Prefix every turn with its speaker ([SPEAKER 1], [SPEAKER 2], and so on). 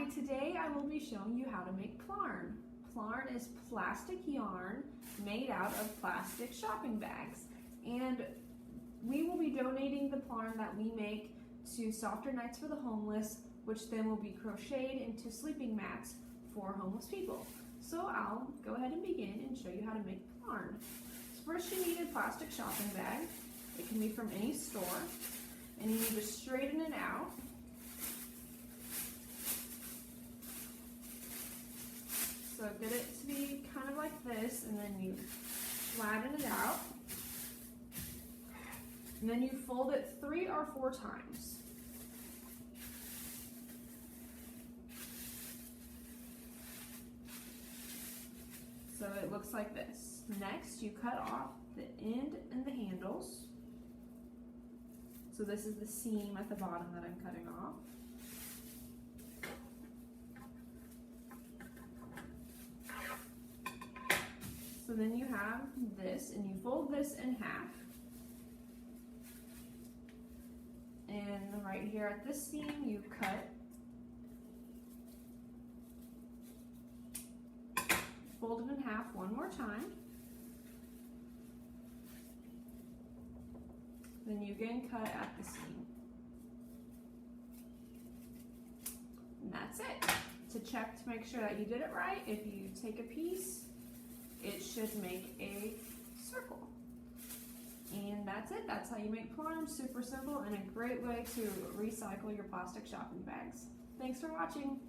[SPEAKER 1] Hi, today I will be showing you how to make plarn. Plarn is plastic yarn made out of plastic shopping bags. And we will be donating the plarn that we make to Softer Nights for the Homeless, which then will be crocheted into sleeping mats for homeless people. So I'll go ahead and begin and show you how to make plarn. So first you need a plastic shopping bag. It can be from any store. And you need to straighten it out. So get it to be kind of like this, and then you flatten it out. And then you fold it 3 or 4 times. So it looks like this. Next, you cut off the end and the handles. So this is the seam at the bottom that I'm cutting off. So then you have this, and you fold this in half. And right here at this seam, you cut. Fold it in half one more time. Then you again cut at the seam. And that's it. To check to make sure that you did it right, if you take a piece, it should make a circle. And that's it. That's how you make plarn. Super simple and a great way to recycle your plastic shopping bags. Thanks for watching.